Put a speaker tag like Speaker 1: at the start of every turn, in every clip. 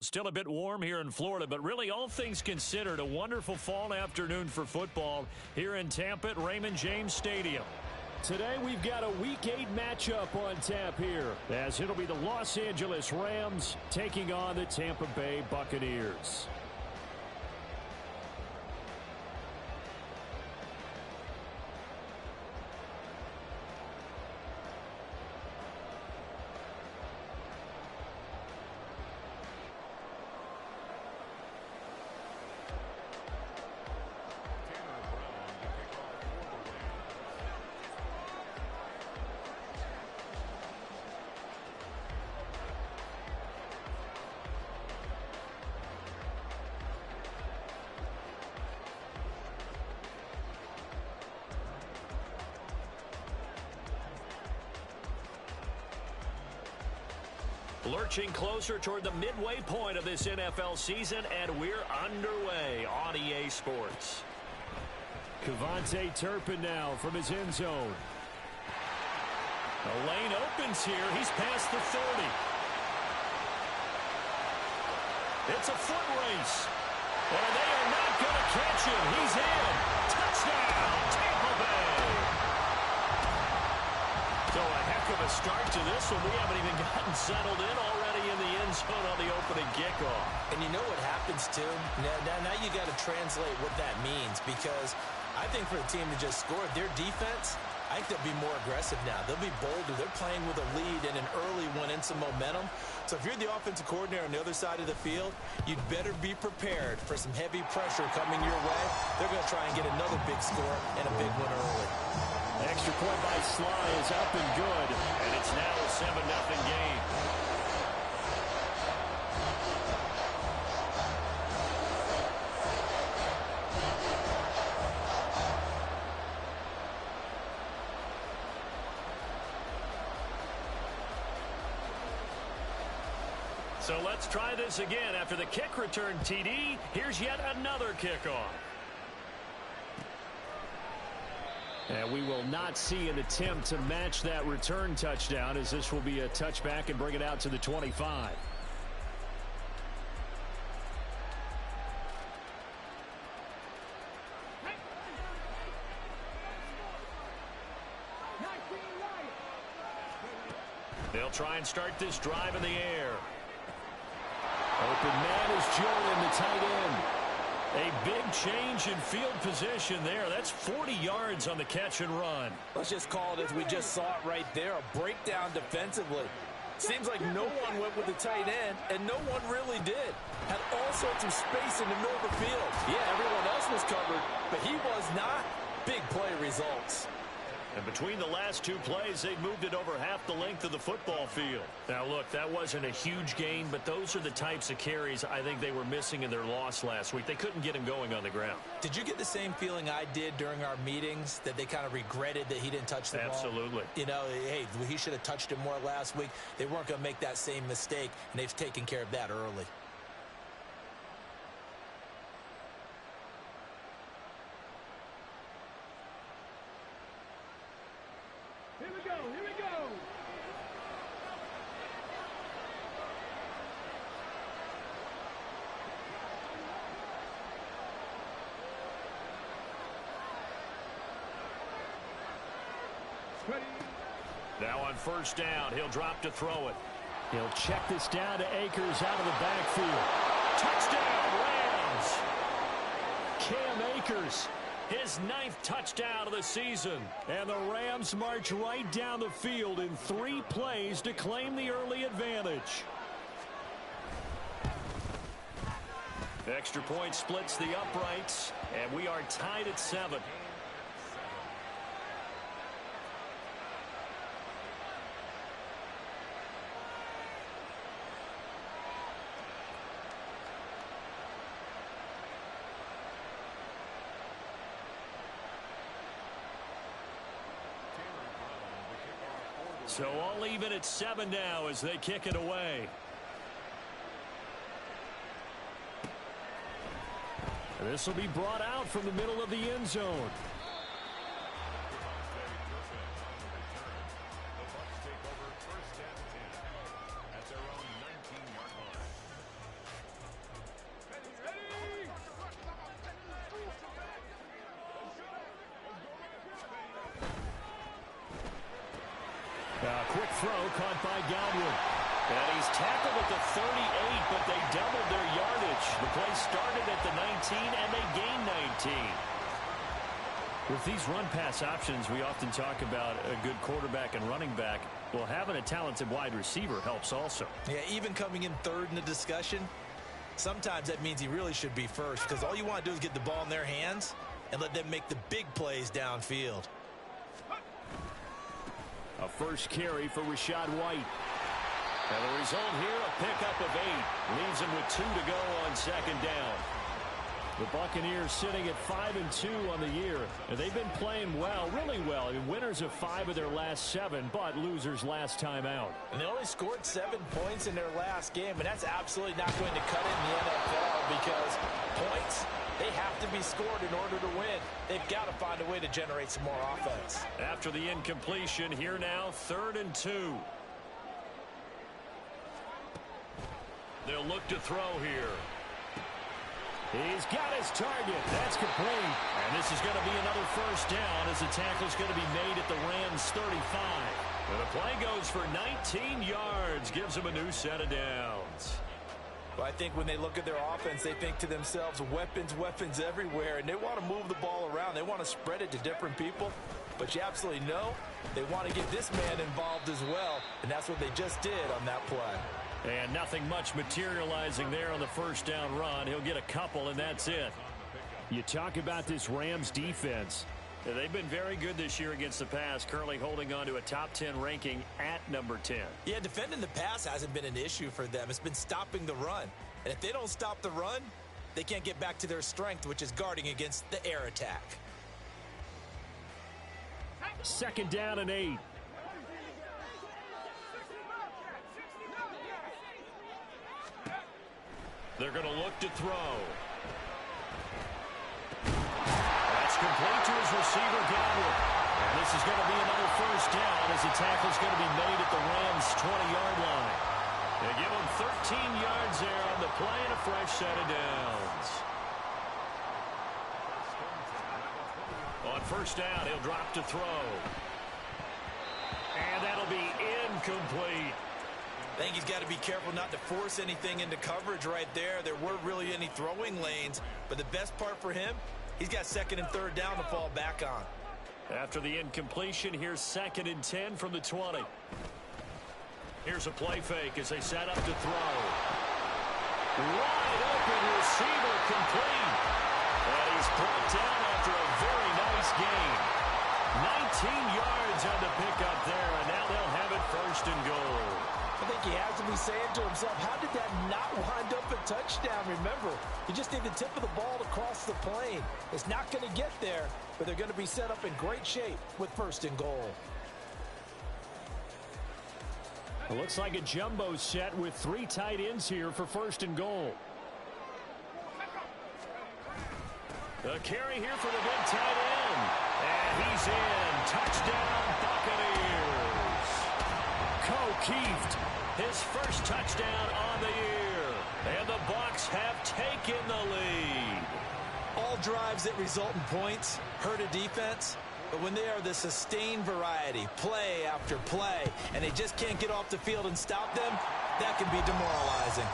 Speaker 1: Still a bit warm here in Florida, but really all things considered, a wonderful fall afternoon for football here in Tampa at Raymond James Stadium.
Speaker 2: Today we've got a Week 8 matchup on tap here, as it'll be the Los Angeles Rams taking on the Tampa Bay Buccaneers.
Speaker 1: Lurching closer toward the midway point of this NFL season, and we're underway on EA Sports.
Speaker 2: Kevontae Turpin now from his end zone.
Speaker 1: The lane opens here. He's past the 30. It's a foot race. And they are not going to catch him. He's in. Touchdown, Tampa Bay. So a heck of a start to this one. We haven't even gotten settled in already in the end zone on the opening kickoff.
Speaker 3: And you know what happens, too? Now you got to translate what that means, because I think for the team to just score, their defense, I think they'll be more aggressive now. They'll be bolder. They're playing with a lead and an early one and some momentum. So if you're the offensive coordinator on the other side of the field, you'd better be prepared for some heavy pressure coming your way. They're going to try and get another big score and a big one early.
Speaker 2: Extra point by Sly is up and good.
Speaker 1: And it's now a 7-0 game. So let's try this again. After the kick return TD, here's yet another kickoff.
Speaker 2: And we will not see an attempt to match that return touchdown, as this will be a touchback and bring it out to the 25.
Speaker 1: They'll try and start this drive in the air.
Speaker 2: Open man is Jordan, the tight end.
Speaker 1: A big change in field position there. That's 40 yards on the catch and run.
Speaker 3: Let's just call it as we just saw it right there, a breakdown defensively. Seems like no one went with the tight end, and no one really did. Had all sorts of space in the middle of the field. Yeah, everyone else was covered, but he was not. Big play results.
Speaker 1: And between the last two plays, they moved it over half the length of the football field. Now, look, that wasn't a huge gain, but those are the types of carries I think they were missing in their loss last week. They couldn't get him going on the ground.
Speaker 3: Did you get the same feeling I did during our meetings, that they kind of regretted that he didn't touch the ball?
Speaker 1: Absolutely.
Speaker 3: You know, hey, he should have touched it more last week. They weren't going to make that same mistake, and they've taken care of that early.
Speaker 1: Now on first down, he'll drop to throw it.
Speaker 2: He'll check this down to Akers out of the backfield.
Speaker 1: Touchdown, Rams!
Speaker 2: Cam Akers,
Speaker 1: his 9th touchdown of the season.
Speaker 2: And the Rams march right down the field in 3 plays to claim the early advantage.
Speaker 1: Extra point splits the uprights, and we are tied at 7. So all even at 7 now as they kick it away.
Speaker 2: This will be brought out from the middle of the end zone. Quick throw caught by Godwin.
Speaker 1: And he's tackled at the 38, but they doubled their yardage. The play started at the 19, and they gained 19. With these run-pass options, we often talk about a good quarterback and running back. Well, having a talented wide receiver helps also.
Speaker 3: Yeah, even coming in third in the discussion, sometimes that means he really should be first, because all you want to do is get the ball in their hands and let them make the big plays downfield.
Speaker 2: A first carry for Rachaad White.
Speaker 1: And the result here, a pickup of 8. Leaves him with 2 to go on second down.
Speaker 2: The Buccaneers sitting at 5-2 on the year. And they've been playing well, really well. I mean, winners of 5 of their last 7, but losers last time out.
Speaker 3: And they only scored 7 points in their last game, and that's absolutely not going to cut it in the NFL because points, they have to be scored in order to win. They've got to find a way to generate some more offense.
Speaker 1: After the incompletion, here now, 3rd and 2. They'll look to throw here.
Speaker 2: He's got his target. That's complete.
Speaker 1: And this is going to be another first down as the tackle's going to be made at the Rams' 35. And the play goes for 19 yards. Gives them a new set of downs.
Speaker 3: Well, I think when they look at their offense, they think to themselves, weapons, weapons everywhere. And they want to move the ball around. They want to spread it to different people. But you absolutely know they want to get this man involved as well. And that's what they just did on that play.
Speaker 1: And nothing much materializing there on the first down run. He'll get a couple, and that's it.
Speaker 2: You talk about this Rams defense.
Speaker 1: Yeah, they've been very good this year against the pass, currently holding on to a top 10 ranking at number 10.
Speaker 3: Yeah, defending the pass hasn't been an issue for them. It's been stopping the run. And if they don't stop the run, they can't get back to their strength, which is guarding against the air attack.
Speaker 2: 2nd down and 8.
Speaker 1: They're going to look to throw. That's complete to his receiver, Godwin. And this is going to be another first down as the tackle's going to be made at the Rams' 20-yard line. They give him 13 yards there on the play and a fresh set of downs. On first down, he'll drop to throw. And that'll be incomplete.
Speaker 3: I think he's got to be careful not to force anything into coverage right there. There weren't really any throwing lanes. But the best part for him, he's got 2nd and 3rd down to fall back on.
Speaker 1: After the incompletion, here's 2nd and 10 from the 20. Here's a play fake as they set up to throw. Wide open receiver complete. And he's brought down after a very nice gain. 19 yards on the pickup there, and now they'll have it 1st and goal.
Speaker 3: I think he has to be saying to himself, how did that not wind up a touchdown? Remember, you just need the tip of the ball to cross the plane. It's not going to get there, but they're going to be set up in great shape with 1st and goal.
Speaker 2: It looks like a jumbo set with 3 tight ends here for 1st and goal.
Speaker 1: A carry here for the big tight end. And he's in. Touchdown, Buccaneers.
Speaker 2: Keeft.
Speaker 1: His first touchdown on the year. And the Bucs have taken the lead.
Speaker 3: All drives that result in points hurt a defense, but when they are the sustained variety, play after play, and they just can't get off the field and stop them, that can be demoralizing.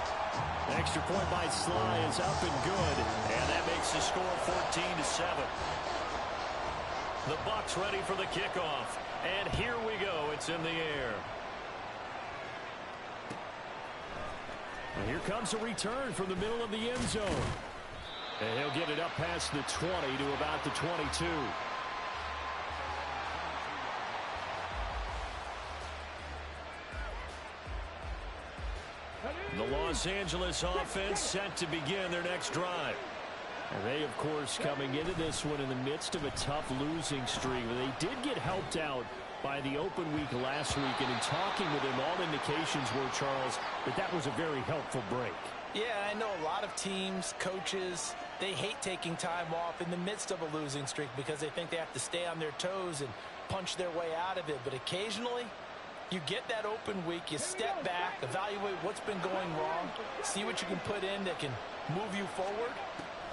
Speaker 2: Extra point by Sly is up and good.
Speaker 1: And that makes the score 14-7. The Bucs ready for the kickoff. And here we go. It's in the air.
Speaker 2: And here comes a return from the middle of the end zone. And he'll get it up past the 20 to about the 22.
Speaker 1: The Los Angeles offense set to begin their next drive.
Speaker 2: And they, of course, coming into this one in the midst of a tough losing streak. They did get helped out by the open week last week, and in talking with him, all indications were, Charles, that was a very helpful break.
Speaker 3: Yeah, I know a lot of teams, coaches, they hate taking time off in the midst of a losing streak because they think they have to stay on their toes and punch their way out of it. But occasionally, you get that open week, you step back, evaluate what's been going wrong, see what you can put in that can move you forward,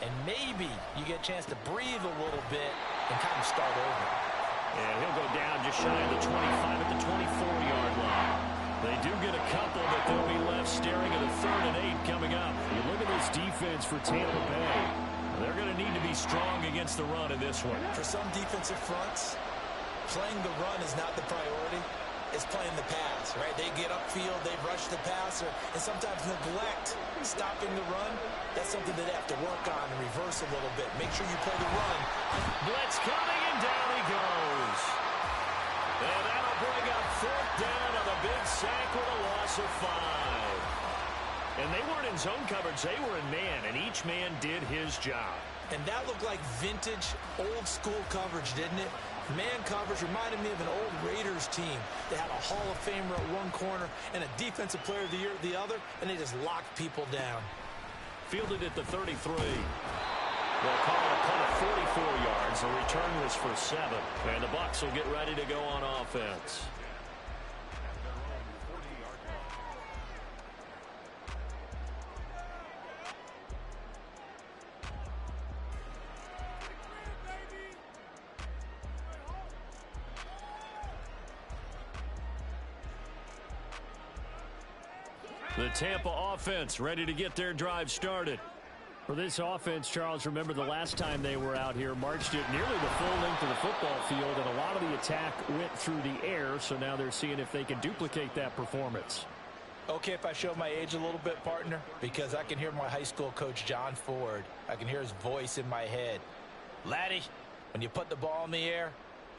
Speaker 3: and maybe you get a chance to breathe a little bit and kind of start over.
Speaker 1: And he'll go down just just shy of the 25 at the 24-yard line. They do get a couple, but they'll be left staring at a 3rd and 8 coming up.
Speaker 2: You look at this defense for Tampa Bay.
Speaker 1: They're going to need to be strong against the run in this one.
Speaker 3: For some defensive fronts, playing the run is not the priority. It's playing the pass, right? They get upfield, they rush the passer, and sometimes neglect stopping the run. That's something that they have to work on and reverse a little bit. Make sure you play the run.
Speaker 1: Blitz coming, and down he goes. And that'll bring up 4th down on the big sack with a loss of 5. And they weren't in zone coverage. They were in man, and each man did his job.
Speaker 3: And that looked like vintage, old-school coverage, didn't it? Man coverage reminded me of an old Raiders team. They had a Hall of Famer at one corner and a Defensive Player of the Year at the other, and they just locked people down.
Speaker 1: Fielded at the 33. They'll call it a punt of 44 yards. The return was for 7. And the Bucs will get ready to go on offense. The Tampa offense ready to get their drive started.
Speaker 2: For this offense, Charles, remember the last time they were out here, marched it nearly the full length of the football field, and a lot of the attack went through the air, so now they're seeing if they can duplicate that performance.
Speaker 3: Okay, if I show my age a little bit, partner, because I can hear my high school coach, John Ford. I can hear his voice in my head. Laddie, when you put the ball in the air,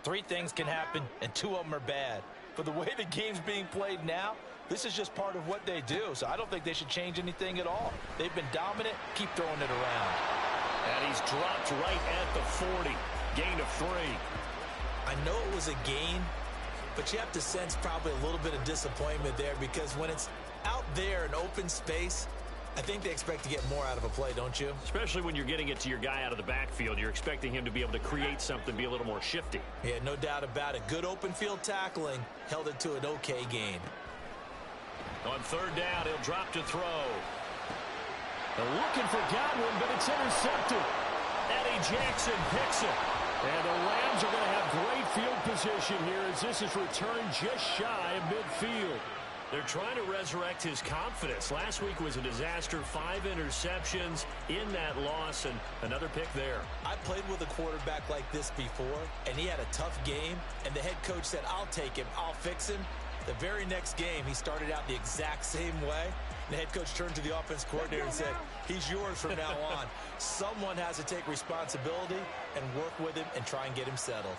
Speaker 3: 3 things can happen, and 2 of them are bad. But the way the game's being played now, this is just part of what they do, so I don't think they should change anything at all. They've been dominant. Keep throwing it around.
Speaker 1: And he's dropped right at the 40. Gain of 3.
Speaker 3: I know it was a gain, but you have to sense probably a little bit of disappointment there because when it's out there in open space, I think they expect to get more out of a play, don't you?
Speaker 1: Especially when you're getting it to your guy out of the backfield. You're expecting him to be able to create something, be a little more shifty.
Speaker 3: Yeah, no doubt about it. Good open field tackling held it to an okay gain.
Speaker 1: On 3rd down, he'll drop to throw.
Speaker 2: They're looking for Godwin, but it's intercepted.
Speaker 1: Eddie Jackson picks it.
Speaker 2: And the Rams are going to have great field position here as this is returned just shy of midfield.
Speaker 1: They're trying to resurrect his confidence. Last week was a disaster. 5 interceptions in that loss, and another pick there.
Speaker 3: I played with a quarterback like this before, and he had a tough game, and the head coach said, I'll take him, I'll fix him. The very next game, he started out the exact same way. The head coach turned to the offense coordinator and said, he's yours from now on. Someone has to take responsibility and work with him and try and get him settled.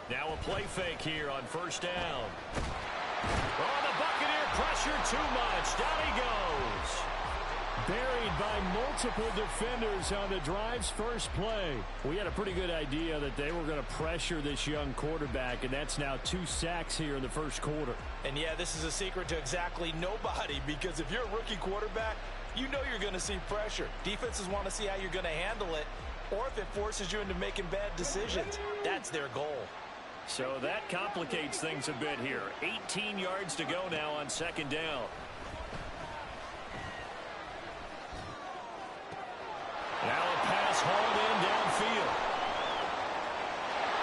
Speaker 1: Now a play fake here on 1st down. Oh, the Buccaneer pressure too much. Down he goes.
Speaker 2: Buried by multiple defenders on the drive's first play. We had a pretty good idea that they were going to pressure this young quarterback, and that's now 2 sacks here in the first quarter.
Speaker 3: And yeah, this is a secret to exactly nobody, because if you're a rookie quarterback, you know you're going to see pressure. Defenses want to see how you're going to handle it, or if it forces you into making bad decisions. That's their goal.
Speaker 1: So that complicates things a bit here. 18 yards to go now on 2nd down. Now a pass hauled in downfield.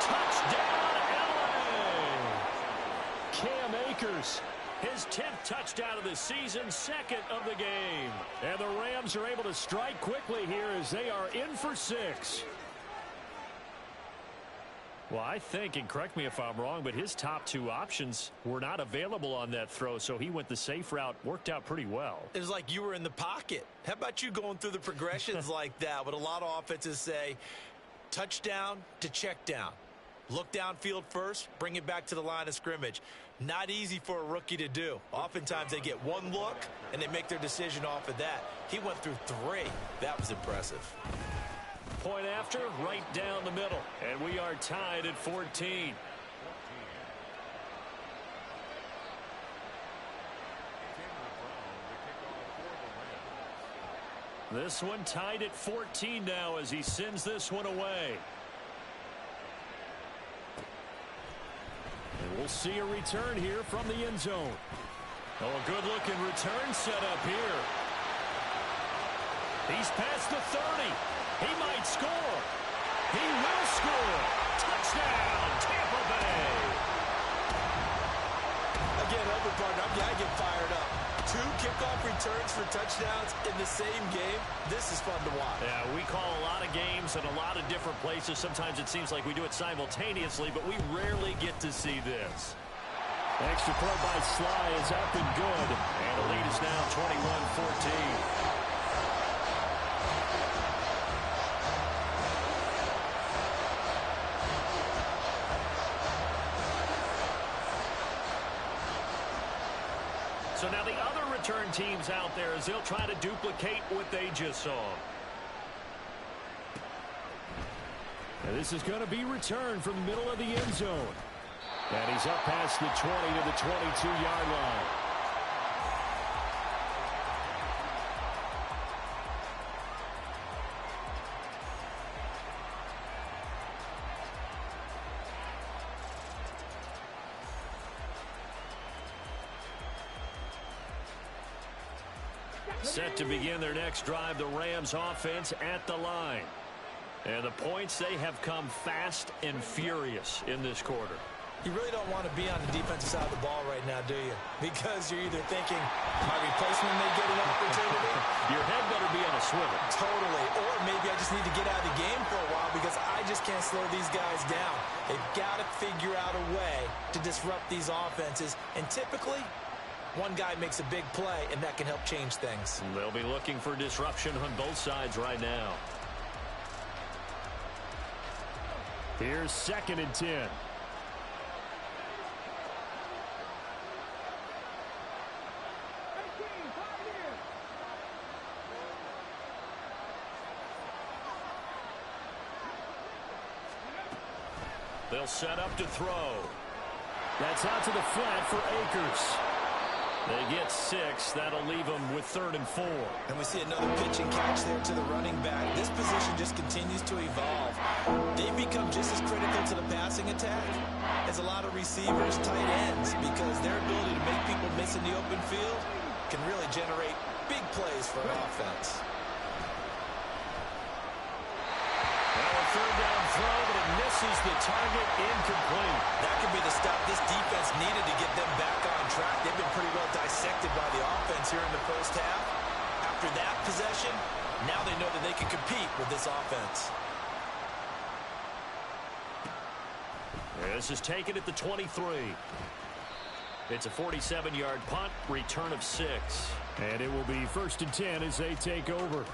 Speaker 1: Touchdown, LA! Cam Akers, his 10th touchdown of the season, 2nd of the game.
Speaker 2: And the Rams are able to strike quickly here as they are in for 6.
Speaker 1: Well, I think, and correct me if I'm wrong, but his top 2 options were not available on that throw, so he went the safe route, worked out pretty well.
Speaker 3: It was like you were in the pocket. How about you going through the progressions like that? What a lot of offenses say, touchdown to check down. Look downfield first, bring it back to the line of scrimmage. Not easy for a rookie to do. Oftentimes they get 1 look, and they make their decision off of that. He went through 3. That was impressive.
Speaker 1: Point after, right down the middle. And we are tied at 14. This one tied at 14 now as he sends this one away. And
Speaker 2: We'll see a return here from the end zone.
Speaker 1: Oh, a good-looking return set up here. He's past the 30. He might score. He will score. Touchdown, Tampa Bay.
Speaker 3: Again, Herbert, partner, I get fired up. 2 kickoff returns for touchdowns in the same game. This is fun to watch.
Speaker 1: Yeah, we call a lot of games in a lot of different places. Sometimes it seems like we do it simultaneously, but we rarely get to see this.
Speaker 2: Extra point by Sly is up and good.
Speaker 1: And the lead is now 21-14. So now the other return teams out there as they'll try to duplicate what they just saw.
Speaker 2: And this is going to be returned from the middle of the end zone. And he's up past the 20 to the 22-yard line.
Speaker 1: Set to begin their next drive, the Rams offense at the line. And the points, they have come fast and furious in this quarter.
Speaker 3: You really don't want to be on the defensive side of the ball right now, do you? Because you're either thinking, my replacement may get an opportunity.
Speaker 1: Your head better be on a swivel.
Speaker 3: Totally. Or maybe I just need to get out of the game for a while because I just can't slow these guys down. They've got to figure out a way to disrupt these offenses. And typically, one guy makes a big play, and that can help change things.
Speaker 1: They'll be looking for disruption on both sides right now.
Speaker 2: Here's 2nd and 10.
Speaker 1: They'll set up to throw.
Speaker 2: That's out to the flat for Akers.
Speaker 1: They get 6. That'll leave them with 3rd and 4.
Speaker 3: And we see another pitch and catch there to the running back. This position just continues to evolve. They've become just as critical to the passing attack as a lot of receivers, tight ends, because their ability to make people miss in the open field can really generate big plays for an offense.
Speaker 1: Well, a 3rd down throw, but it misses the target, incomplete.
Speaker 3: That could be the stop this defense needed to get them back on track. They've been pretty well dissected by the offense here in the first half. After that possession, now they know that they can compete with this offense.
Speaker 1: This is taken at the 23. It's a 47-yard punt, return of 6.
Speaker 2: And it will be 1st and 10 as they take over.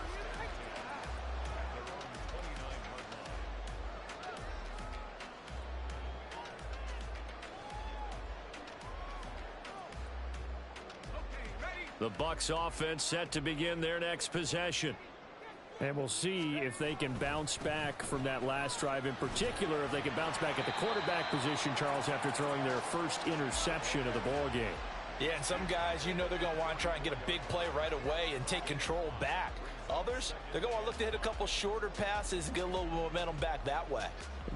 Speaker 1: The Bucs offense set to begin their next possession.
Speaker 2: And we'll see if they can bounce back from that last drive, in particular if they can bounce back at the quarterback position, Charles, after throwing their first interception of the ball game.
Speaker 3: Yeah, and some guys, you know they're going to want to try and get a big play right away and take control back. Others, they're going to look to hit a couple shorter passes and get a little momentum back that way.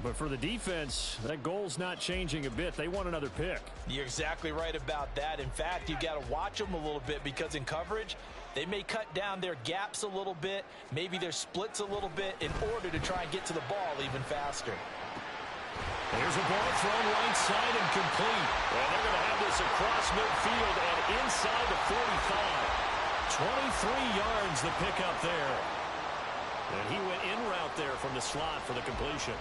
Speaker 2: But for the defense, that goal's not changing a bit. They want another pick.
Speaker 3: You're exactly right about that. In fact, you've got to watch them a little bit because in coverage, they may cut down their gaps a little bit, maybe their splits a little bit in order to try and get to the ball even faster.
Speaker 1: There's a ball thrown right side and complete. And they're going to have this across midfield and inside the 45. 23 yards the pickup there. And he went in route there from the slot for the completion.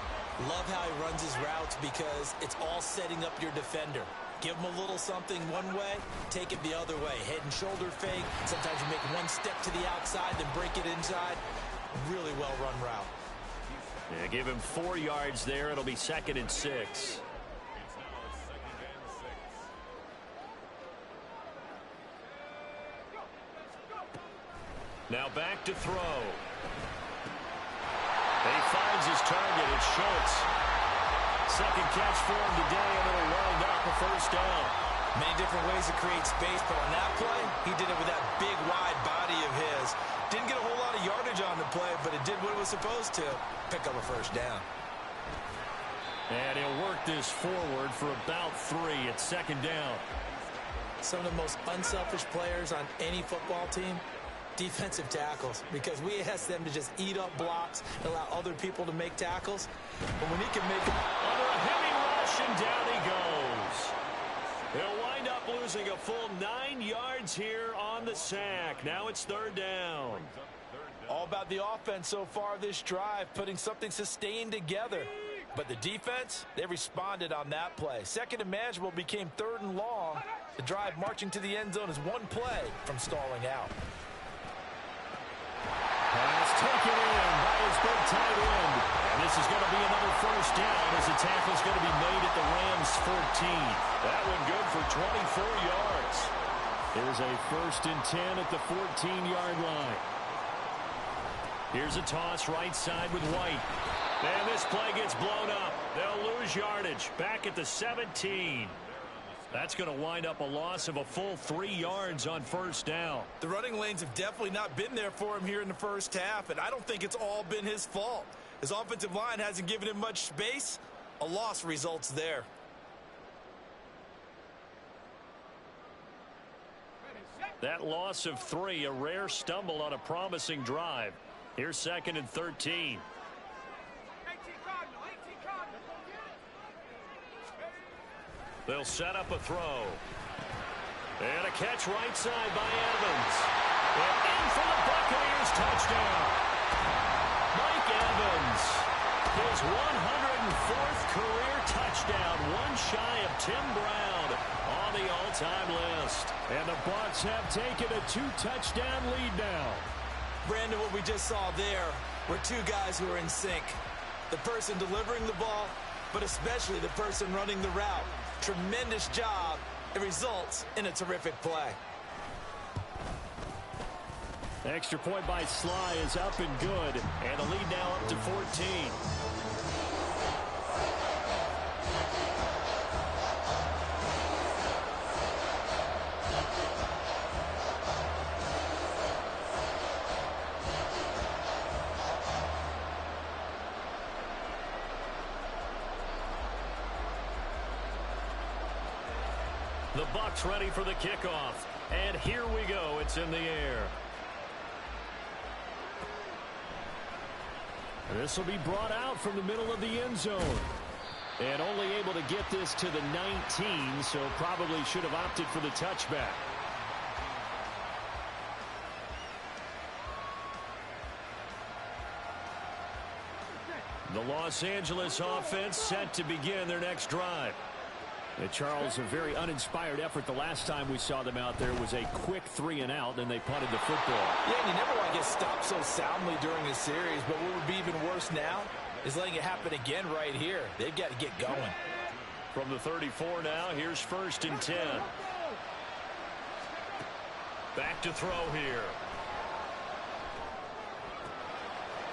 Speaker 3: Love how he runs his routes because it's all setting up your defender. Give him a little something one way, take it the other way. Head and shoulder fake. Sometimes you make one step to the outside, then break it inside. Really well-run route.
Speaker 1: Yeah, give him 4 yards there. It'll be 2nd and 6. Now back to throw. He finds his target. It's Schultz. Second catch for him today, and it'll wind up a 1st down.
Speaker 3: Many different ways to create space, but on that play, he did it with that big, wide body of his. Didn't get a whole lot of yardage on the play, but it did what it was supposed to. Pick up a 1st down.
Speaker 1: And he'll work this forward for about 3 at second down.
Speaker 3: Some of the most unselfish players on any football team, defensive tackles, because we ask them to just eat up blocks and allow other people to make tackles. But when he can make it
Speaker 1: under a heavy rush, and down he goes. He'll wind up losing a full 9 yards here on the sack. Now it's third down.
Speaker 3: All about the offense so far this drive, putting something sustained together. But the defense, they responded on that play. Second and manageable became third and long. The drive marching to the end zone is one play from stalling out.
Speaker 1: Pass taken in by his big tight end. And this is going to be another first down as the tackle is going to be made at the Rams' 14. That one good for 24 yards.
Speaker 2: There's a 1st and 10 at the 14-yard line.
Speaker 1: Here's a toss right side with White. And this play gets blown up. They'll lose yardage back at the 17. That's going to wind up a loss of a full 3 yards on first down.
Speaker 3: The running lanes have definitely not been there for him here in the first half, and I don't think it's all been his fault. His offensive line hasn't given him much space. A loss results there.
Speaker 1: That loss of 3, a rare stumble on a promising drive. Here's 2nd and 13. They'll set up a throw. And a catch right side by Evans. And in for the Buccaneers touchdown. Mike Evans, his 104th career touchdown, one shy of Tim Brown on the all-time list.
Speaker 2: And the Bucs have taken a 2-touchdown lead now.
Speaker 3: Brandon, what we just saw there were 2 guys who are in sync. The person delivering the ball, but especially the person running the route. Tremendous job. It results in a terrific play.
Speaker 2: The extra point by Sly is up and good.
Speaker 1: And the lead now up to 14. The Bucs ready for the kickoff. And here we go. It's in the air.
Speaker 2: This will be brought out from the middle of the end zone. And only able to get this to the 19, so probably should have opted for the touchback.
Speaker 1: The Los Angeles offense set to begin their next drive.
Speaker 2: And Charles, a very uninspired effort the last time we saw them out there was a quick 3-and-out, and they punted the football.
Speaker 3: Yeah, and you never want to get stopped so soundly during a series, but what would be even worse now is letting it happen again right here. They've got to get going.
Speaker 1: From the 34 now, here's 1st and 10. Back to throw here.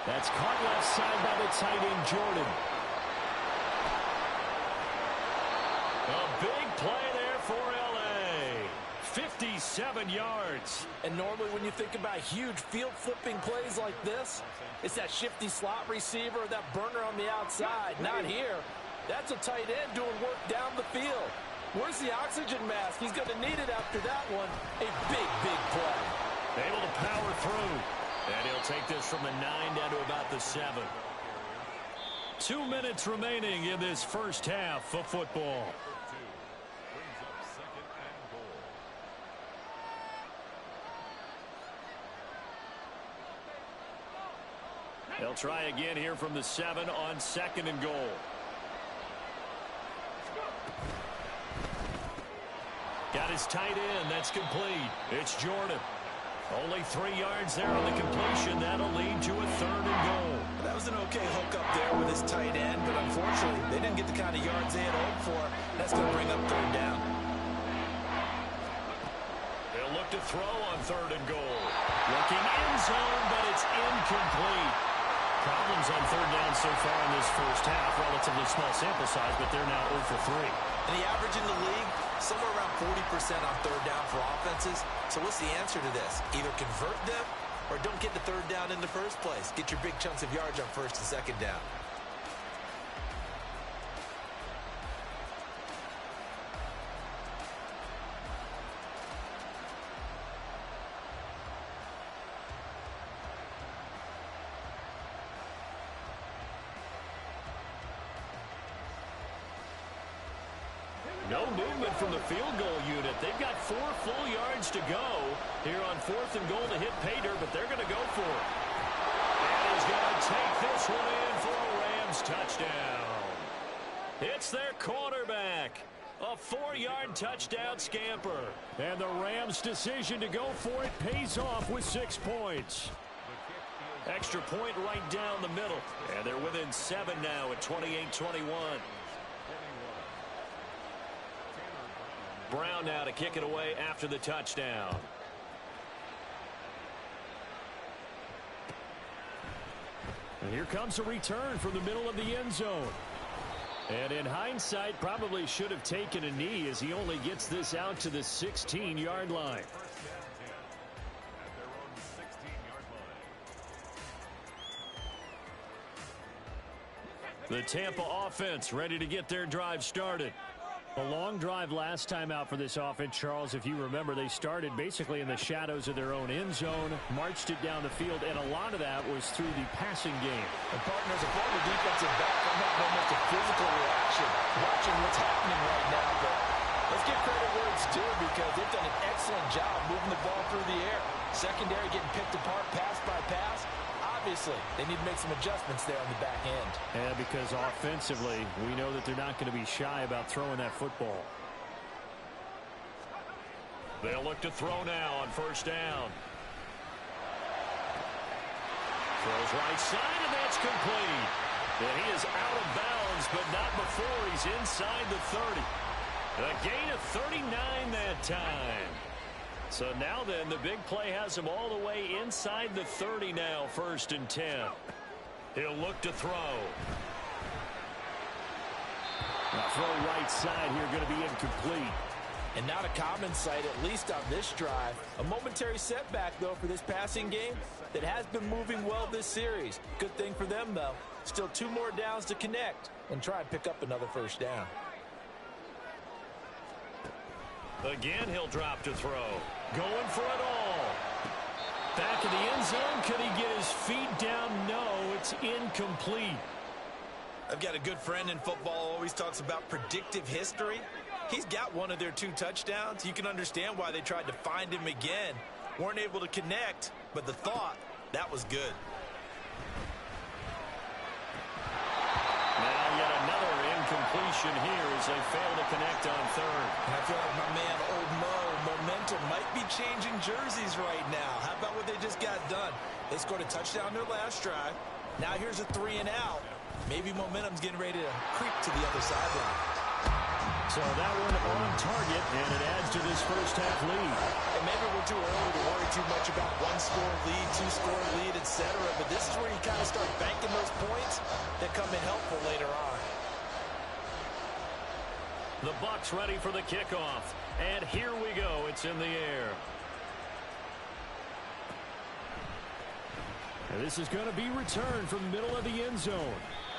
Speaker 2: That's caught left side by the tight end, Jordan.
Speaker 1: A big play there for L.A. 57 yards.
Speaker 3: And normally when you think about huge field-flipping plays like this, it's that shifty slot receiver, that burner on the outside. Not here. That's a tight end doing work down the field. Where's the oxygen mask? He's going to need it after that one. A big, big play.
Speaker 1: Able to power through. And he'll take this from the 9 down to about the 7. 2 minutes remaining in this first half of football. They'll try again here from the 7 on 2nd and goal. Got his tight end. That's complete. It's Jordan. Only 3 yards there on the completion. That'll lead to a 3rd and goal.
Speaker 3: That was an okay hook up there with his tight end, but unfortunately, they didn't get the kind of yards they had hoped for. That's going to bring up 3rd down.
Speaker 1: They'll look to throw on 3rd and goal. Looking end zone, but it's incomplete. Problems on 3rd down so far in this first half. Relatively small sample size, but they're now 0 for 3.
Speaker 3: And the average in the league, somewhere around 40% on 3rd down for offenses. So what's the answer to this? Either convert them or don't get the 3rd down in the first place. Get your big chunks of yards on 1st and 2nd down.
Speaker 1: No movement from the field goal unit. They've got 4 full yards to go here on 4th and goal to hit Pater, but they're going to go for it. And he's going to take this one in for a Rams touchdown. It's their quarterback. A 4-yard touchdown scamper.
Speaker 2: And the Rams' decision to go for it pays off with 6 points.
Speaker 1: Extra point right down the middle. And they're within 7 now at 28-21. Brown now to kick it away after the touchdown.
Speaker 2: And here comes a return from the middle of the end zone. And in hindsight, probably should have taken a knee as he only gets this out to the 16-yard line. The Tampa offense ready to get their drive started. A long drive last time out for this offense, Charles. If you remember, they started basically in the shadows of their own end zone, marched it down the field, and a lot of that was through the passing game.
Speaker 3: And partners, a former defensive back, I'm not almost a physical reaction watching what's happening right now, but let's give credit where it's due because they've done an excellent job moving the ball through the air. Secondary getting picked apart pass by pass. Obviously, they need to make some adjustments there on the back end.
Speaker 2: Yeah, because offensively, we know that they're not going to be shy about throwing that football.
Speaker 1: They'll look to throw now on 1st down. Throws right side, and that's complete. And he is out of bounds, but not before he's inside the 30. A gain of 39 that time. So now then, the big play has him all the way inside the 30 now, 1st and 10. He'll look to throw.
Speaker 2: The throw right side here going to be incomplete.
Speaker 3: And not a common sight, at least on this drive. A momentary setback, though, for this passing game that has been moving well this series. Good thing for them, though. Still 2 more downs to connect and try and pick up another 1st down.
Speaker 1: Again, he'll drop to throw. Going for it all. Back in the end zone. Could he get his feet down? No, it's incomplete.
Speaker 3: I've got a good friend in football, always talks about predictive history. He's got one of their 2 touchdowns. You can understand why they tried to find him again. Weren't able to connect, but the thought, that was good.
Speaker 1: Now yet another incompletion here as they fail to connect on 3rd.
Speaker 3: And I feel like my man, Old Mo, momentum might be changing jerseys right now. How about what they just got done? They scored a touchdown their last drive. Now here's a 3 and out. Maybe momentum's getting ready to creep to the other sideline.
Speaker 2: So that one on target, and it adds to this 1st half lead.
Speaker 3: And maybe we're too early to worry too much about 1-score lead, 2-score lead, etc. But this is where you kind of start banking those points that come in helpful later on.
Speaker 1: The Bucs ready for the kickoff. And here we go. It's in the air.
Speaker 2: And this is going to be returned from the middle of the end zone.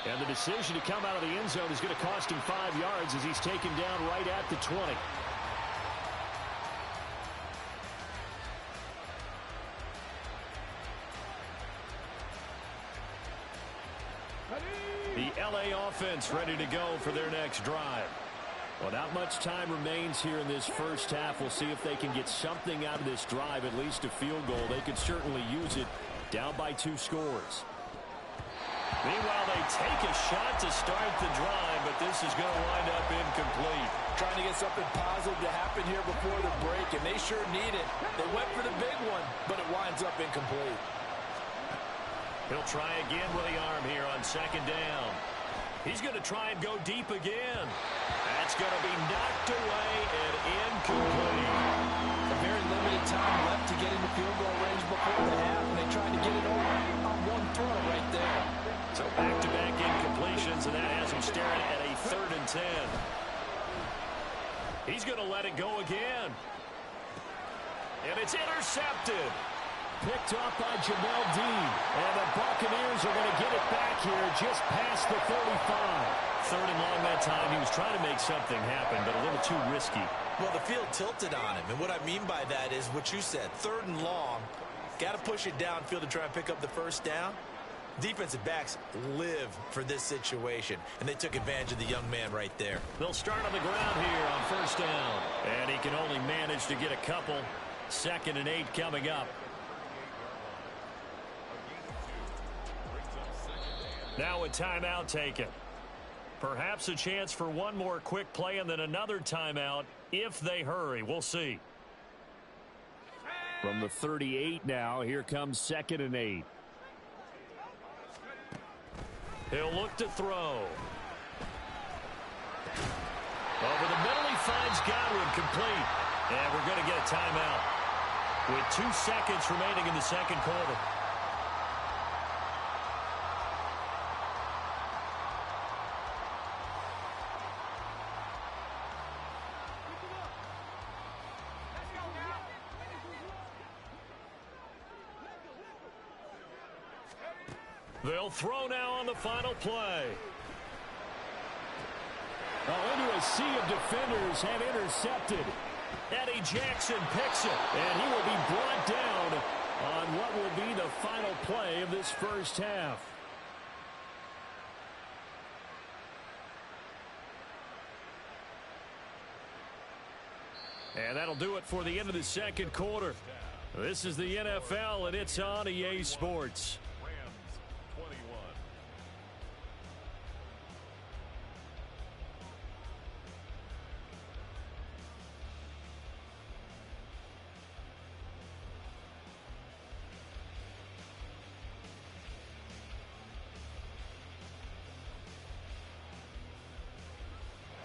Speaker 2: And the decision to come out of the end zone is going to cost him 5 yards as he's taken down right at the 20. The LA offense ready to go for their next drive. Well, not much time remains here in this 1st half. We'll see if they can get something out of this drive, at least a field goal. They could certainly use it down by 2 scores.
Speaker 1: Meanwhile, they take a shot to start the drive, but this is going to wind up incomplete.
Speaker 3: Trying to get something positive to happen here before the break, and they sure need it. They went for the big one, but it winds up incomplete.
Speaker 1: He'll try again with the arm here on 2nd down. He's going to try and go deep again. That's going to be knocked away and incomplete.
Speaker 3: A very limited time left to get into field goal range before the half, and they tried to get it over on 1 throw right there.
Speaker 1: So back-to-back incompletions, and that has him staring at a 3rd and 10. He's going to let it go again. And it's intercepted.
Speaker 2: Picked off by Jamel Dean. And the Buccaneers are going to get it back here just past the 35.
Speaker 1: 3rd and long that time. He was trying to make something happen, but a little too risky.
Speaker 3: Well, the field tilted on him, and what I mean by that is what you said, 3rd and long. Got to push it downfield to try and pick up the 1st down. Defensive backs live for this situation, and they took advantage of the young man right there.
Speaker 1: They'll start on the ground here on first down. And he can only manage to get a couple. 2nd and 8 coming up. Now a timeout taken. Perhaps a chance for one more quick play and then another timeout if they hurry. We'll see.
Speaker 2: From the 38 now, here comes 2nd and 8.
Speaker 1: He'll look to throw. Over the middle, he finds Godwin, complete. And we're going to get a timeout with 2 seconds remaining in the second quarter. They'll throw now on the final play.
Speaker 2: Into a sea of defenders have intercepted.
Speaker 1: Eddie Jackson picks it.
Speaker 2: And he will be brought down on what will be the final play of this first half.
Speaker 1: And that'll do it for the end of the second quarter. This is the NFL, and it's on EA Sports.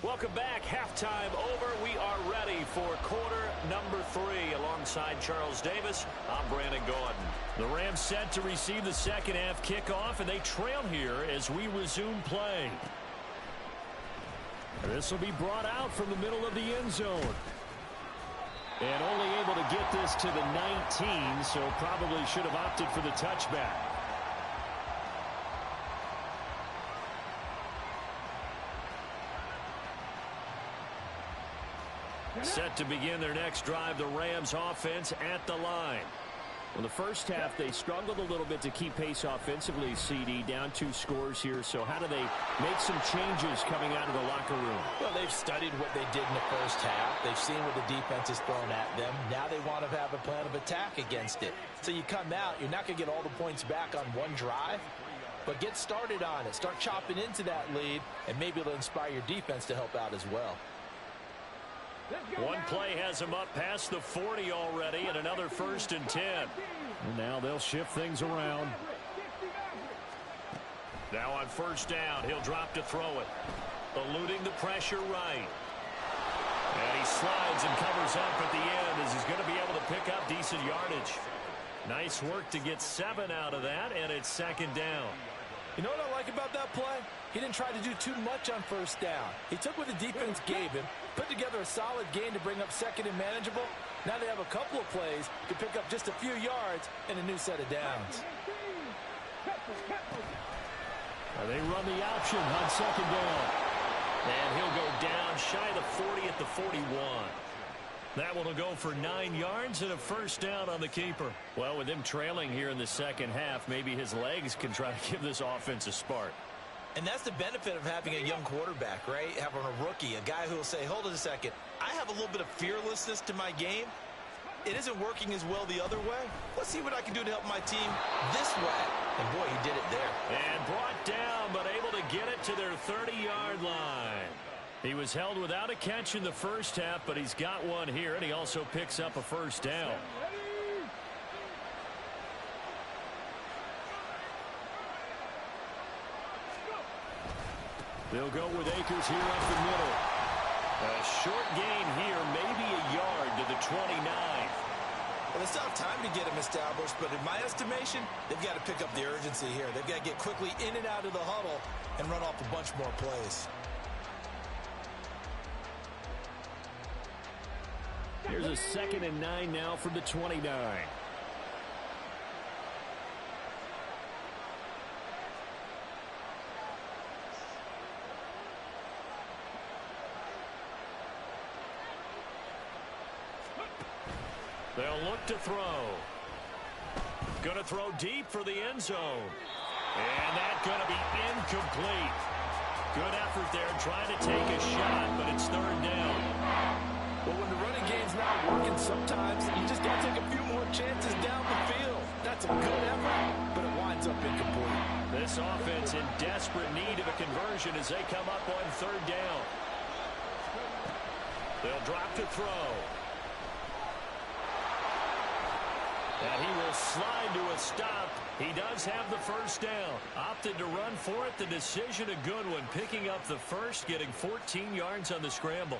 Speaker 1: Welcome back. Halftime over. We are ready for quarter number 3. Alongside Charles Davis, I'm Brandon Gaudin. The Rams set to receive the second half kickoff, and they trail here as we resume play.
Speaker 2: This will be brought out from the middle of the end zone. And only able to get this to the 19, so probably should have opted for the touchback.
Speaker 1: Set to begin their next drive, the Rams offense at the line.
Speaker 2: Well, the first half, they struggled a little bit to keep pace offensively, CD, down 2 scores here. So how do they make some changes coming out of the locker room?
Speaker 3: Well, they've studied what they did in the first half. They've seen what the defense has thrown at them. Now they want to have a plan of attack against it. So you come out, you're not going to get all the points back on one drive, but get started on it. Start chopping into that lead, and maybe it'll inspire your defense to help out as well.
Speaker 1: One play has him up past the 40 already, and another 1st and 10.
Speaker 2: And now they'll shift things around.
Speaker 1: Now on first down, he'll drop to throw it. Eluding the pressure right. And he slides and covers up at the end as he's going to be able to pick up decent yardage. Nice work to get 7 out of that, and it's 2nd down.
Speaker 3: You know what I like about that play? He didn't try to do too much on first down. He took what the defense gave him, put together a solid gain to bring up 2nd and manageable. Now they have a couple of plays to pick up just a few yards and a new set of downs.
Speaker 2: They run the option on 2nd down.
Speaker 1: And he'll go down shy of the 40 at the 41. That one will go for 9 yards and a 1st down on the keeper. Well, with him trailing here in the second half, maybe his legs can try to give this offense a spark.
Speaker 3: And that's the benefit of having a young quarterback, right? Having a rookie, a guy who will say, hold it a second, I have a little bit of fearlessness to my game. It isn't working as well the other way. Let's see what I can do to help my team this way. And boy, he did it there.
Speaker 1: And brought down, but able to get it to their 30-yard line. He was held without a catch in the first half, but he's got one here, and he also picks up a 1st down.
Speaker 2: They'll go with Akers here up the middle.
Speaker 1: A short gain here, maybe a yard to the 29.
Speaker 3: Well, they still have time to get him established, but in my estimation, they've got to pick up the urgency here. They've got to get quickly in and out of the huddle and run off a bunch more plays.
Speaker 2: Here's a 2nd and 9 now from the 29.
Speaker 1: They'll look to throw. Going to throw deep for the end zone. And that's going to be incomplete. Good effort there trying to take a shot, but it's third down.
Speaker 3: Well, when the running game's not working, sometimes you just got to take a few more chances down the field. That's a good effort, but it winds up incomplete.
Speaker 1: This offense in desperate need of a conversion as they come up on third down. They'll drop to throw. And he will slide to a stop. He does have the first down. Opted to run for it. The decision a good one. Picking up the first, getting 14 yards on the scramble.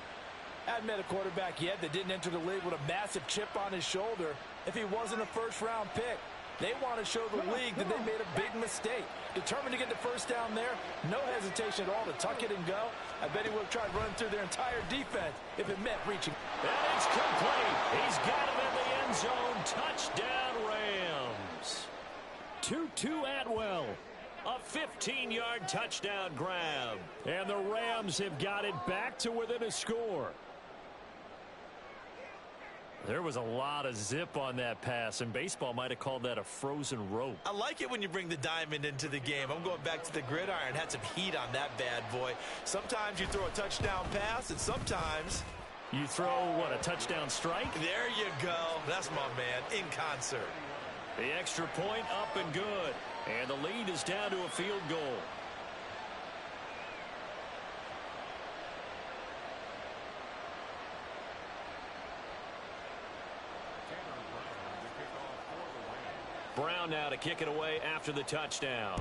Speaker 3: I hadn't met a quarterback yet that didn't enter the league with a massive chip on his shoulder if he wasn't a first-round pick. They want to show the league that they made a big mistake. Determined to get the first down there, no hesitation at all to tuck it and go. I bet he would have tried running through their entire defense if it meant reaching.
Speaker 1: And it's complete. He's got him in the end zone. Touchdown, Rams.
Speaker 2: 2-2 Atwell.
Speaker 1: A 15-yard touchdown grab.
Speaker 2: And the Rams have got it back to within a score.
Speaker 1: There was a lot of zip on that pass, and baseball might have called that a frozen rope.
Speaker 3: I like it when you bring the diamond into the game. I'm going back to the gridiron. Had some heat on that bad boy. Sometimes you throw a touchdown pass, and sometimes
Speaker 1: you throw, what, a touchdown strike?
Speaker 3: There you go. That's my man, in concert.
Speaker 1: The extra point up and good. And the lead is down to a field goal. Brown now to kick it away after the touchdown.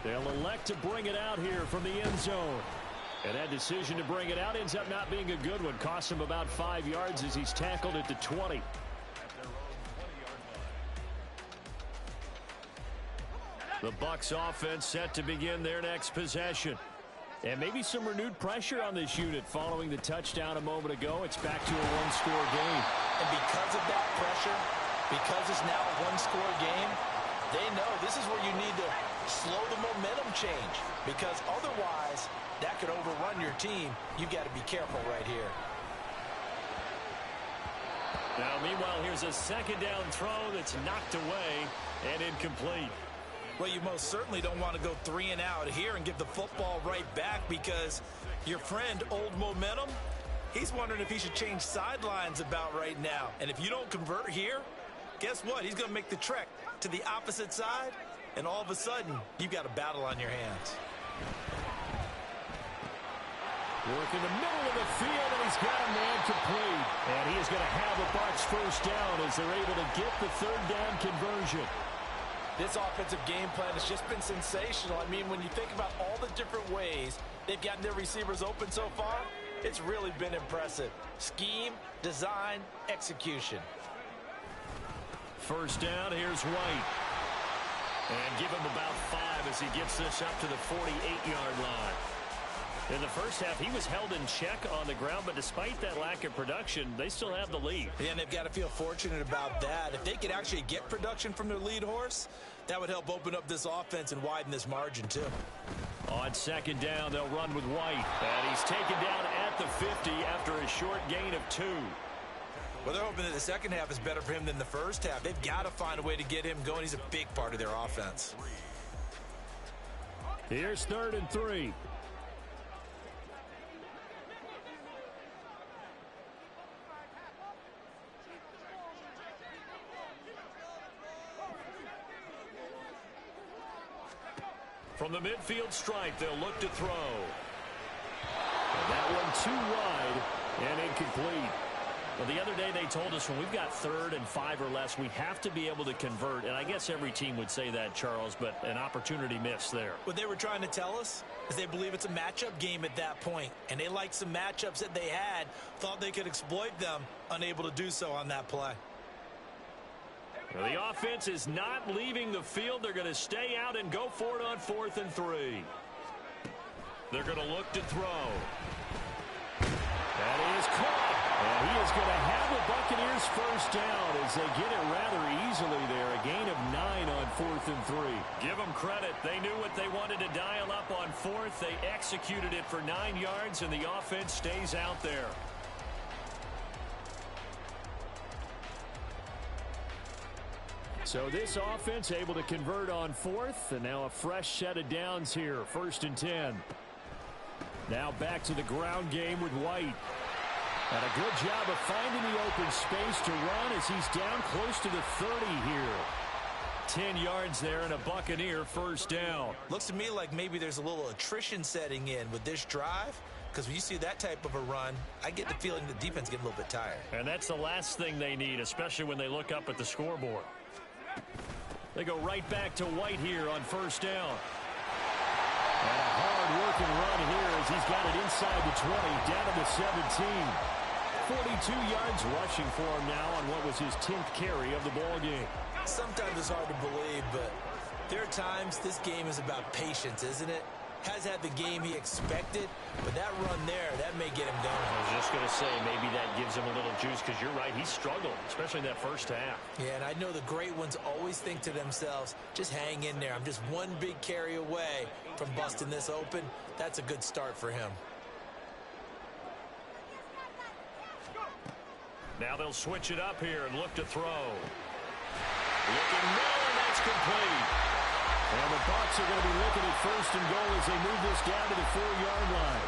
Speaker 2: They'll elect to bring it out here from the end zone. And that decision to bring it out ends up not being a good one. Costs him about 5 yards as he's tackled at the 20.
Speaker 1: The Bucs offense set to begin their next possession.
Speaker 2: And maybe some renewed pressure on this unit following the touchdown a moment ago. It's back to a one-score game.
Speaker 3: And because of that pressure, because it's now a one-score game, they know this is where you need to slow the momentum change. Because otherwise, that could overrun your team. You've got to be careful right here.
Speaker 1: Now, meanwhile, here's a second down throw that's knocked away and incomplete.
Speaker 3: Well, you most certainly don't want to go 3 and out here and give the football right back because your friend, Old Momentum, he's wondering if he should change sidelines about right now. And if you don't convert here, guess what? He's going to make the trek to the opposite side, and all of a sudden, you've got a battle on your hands.
Speaker 2: Work in the middle of the field, and he's got a man complete. And he is going to have the Bucs first down as they're able to get the third down conversion.
Speaker 3: This offensive game plan has just been sensational. I mean, when you think about all the different ways they've gotten their receivers open so far, it's really been impressive. Scheme, design, execution.
Speaker 1: First down, here's White. And give him about 5 as he gets this up to the 48-yard line. In the first half, he was held in check on the ground, but despite that lack of production, they still have the lead.
Speaker 3: Yeah, and they've got to feel fortunate about that. If they could actually get production from their lead horse, that would help open up this offense and widen this margin, too.
Speaker 1: On second down, they'll run with White. And he's taken down at the 50 after a short gain of 2.
Speaker 3: Well, they're hoping that the second half is better for him than the first half. They've got to find a way to get him going. He's a big part of their offense.
Speaker 2: Here's 3rd and 3.
Speaker 1: From the midfield stripe, they'll look to throw.
Speaker 2: And that one too wide and incomplete.
Speaker 1: Well, the other day they told us when we've got 3rd and 5 or less, we have to be able to convert. And I guess every team would say that, Charles, but an opportunity missed there.
Speaker 3: What they were trying to tell us is they believe it's a matchup game at that point. And they liked some matchups that they had, thought they could exploit them, unable to do so on that play.
Speaker 1: Well, the offense is not leaving the field. They're going to stay out and go for it on 4th and 3. They're going to look to throw.
Speaker 2: That is caught. And he is going to have the Buccaneers first down as they get it rather easily there. A gain of 9 on 4th and 3.
Speaker 1: Give them credit. They knew what they wanted to dial up on 4th. They executed it for 9 yards, and the offense stays out there.
Speaker 2: So this offense able to convert on fourth, and now a fresh set of downs here, 1st and 10. Now back to the ground game with White. And a good job of finding the open space to run as he's down close to the 30 here. 10 yards there and a Buccaneer first down.
Speaker 3: Looks to me like maybe there's a little attrition setting in with this drive, because when you see that type of a run, I get the feeling the defense getting a little bit tired.
Speaker 1: And that's the last thing they need, especially when they look up at the scoreboard. They go right back to White here on first down. And a hard-working run here as he's got it inside the 20, down to the 17. 42 yards rushing for him now on what was his 10th carry of the ball game.
Speaker 3: Sometimes it's hard to believe, but there are times this game is about patience, isn't it? Has had the game he expected, but that run there, that may get him going.
Speaker 1: I was just going to say, maybe that gives him a little juice, because you're right, he struggled, especially in that first half.
Speaker 3: Yeah, and I know the great ones always think to themselves, just hang in there. I'm just one big carry away from busting this open. That's a good start for him.
Speaker 1: Now they'll switch it up here and look to throw. Looking low, and that's complete. And the Bucs are going to be looking at 1st and goal as they move this down to the 4-yard line.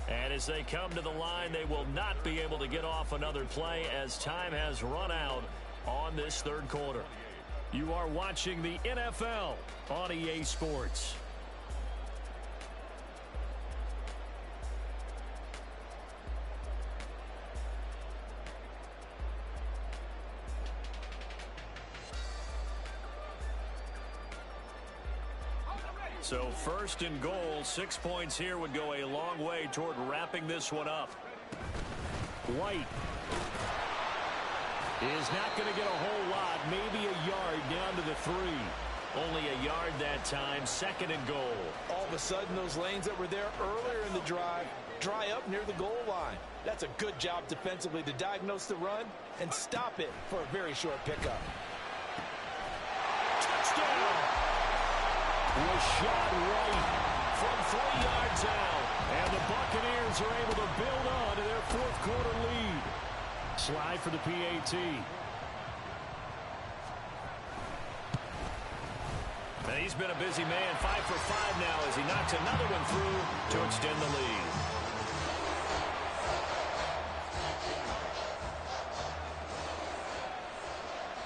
Speaker 1: And as they come to the line, they will not be able to get off another play as time has run out on this 3rd quarter. You are watching the NFL on EA Sports. So 1st and goal, 6 points here would go a long way toward wrapping this one up. White is not going to get a whole lot, maybe a yard down to the 3. Only a yard that time, 2nd and goal.
Speaker 3: All of a sudden, those lanes that were there earlier in the drive dry up near the goal line. That's a good job defensively to diagnose the run and stop it for a very short pickup.
Speaker 1: Touchdown! Rashad White from 3 yards out. And the Buccaneers are able to build on to their 4th quarter lead. Slide for the PAT. And he's been a busy man, 5 for 5 now as he knocks another one through to extend the lead.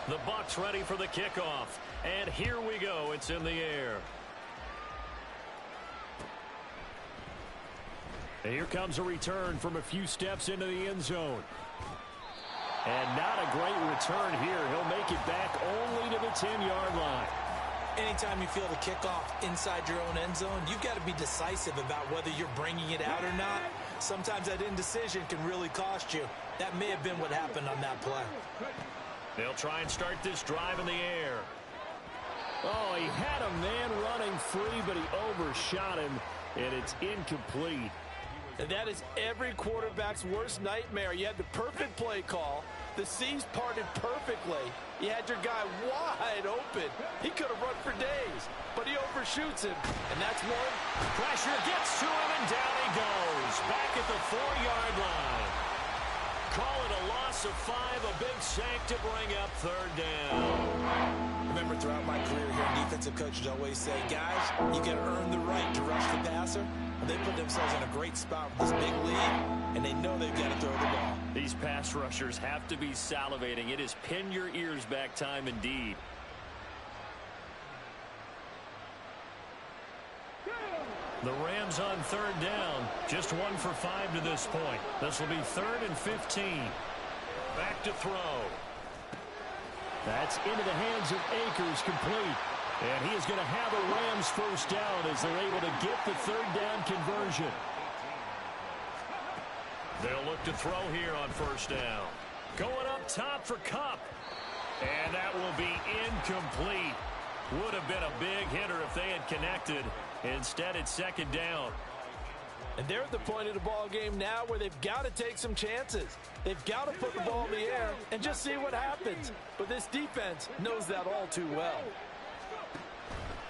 Speaker 1: The Bucs ready for the kickoff. And here we go. It's in the air. And here comes a return from a few steps into the end zone. And not a great return here. He'll make it back only to the 10-yard line.
Speaker 3: Anytime you feel the kickoff inside your own end zone, you've got to be decisive about whether you're bringing it out or not. Sometimes that indecision can really cost you. That may have been what happened on that play.
Speaker 1: They'll try and start this drive in the air.
Speaker 2: Oh, he had a man running free, but he overshot him, and it's incomplete.
Speaker 4: And that is every quarterback's worst nightmare. You had the perfect play call. The seams parted perfectly. You had your guy wide open. He could have run for days, but he overshoots him. And that's one.
Speaker 1: Pressure gets to him, and down he goes. Back at the 4-yard line. Call it a loss of 5, a big sack to bring up 3rd down.
Speaker 3: Remember, throughout my career here, defensive coaches always say, guys, you got to earn the right to rush the passer. They put themselves in a great spot with this big lead, and they know they've got to throw the ball.
Speaker 1: These pass rushers have to be salivating. It is pin your ears back time indeed. The Rams on 3rd down, just 1 for 5 to this point. This will be 3rd and 15. Back to throw.
Speaker 2: That's into the hands of Akers, complete. And he is going to have a Rams first down as they're able to get the 3rd down conversion.
Speaker 1: They'll look to throw here on 1st down. Going up top for Kupp. And that will be incomplete. Would have been a big hitter if they had connected. Instead, it's 2nd down.
Speaker 4: And they're at the point of the ball game now where they've got to take some chances. They've got to put the ball in the air and just see what happens. But this defense knows that all too well.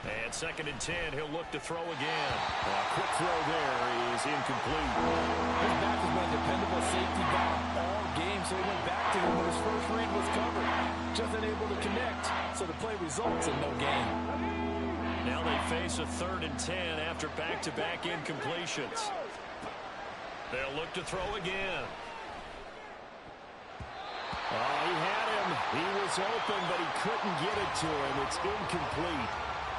Speaker 1: And 2nd and 10, he'll look to throw again.
Speaker 2: Quick throw there is incomplete.
Speaker 4: His back has been a dependable safety back all game, so he went back to him when his first read was covered. Just unable to connect, so the play results in no gain.
Speaker 1: Now they face a 3rd and 10 after back-to-back incompletions. They'll look to throw again.
Speaker 2: Oh, he had him. He was open, but he couldn't get it to him. It's incomplete.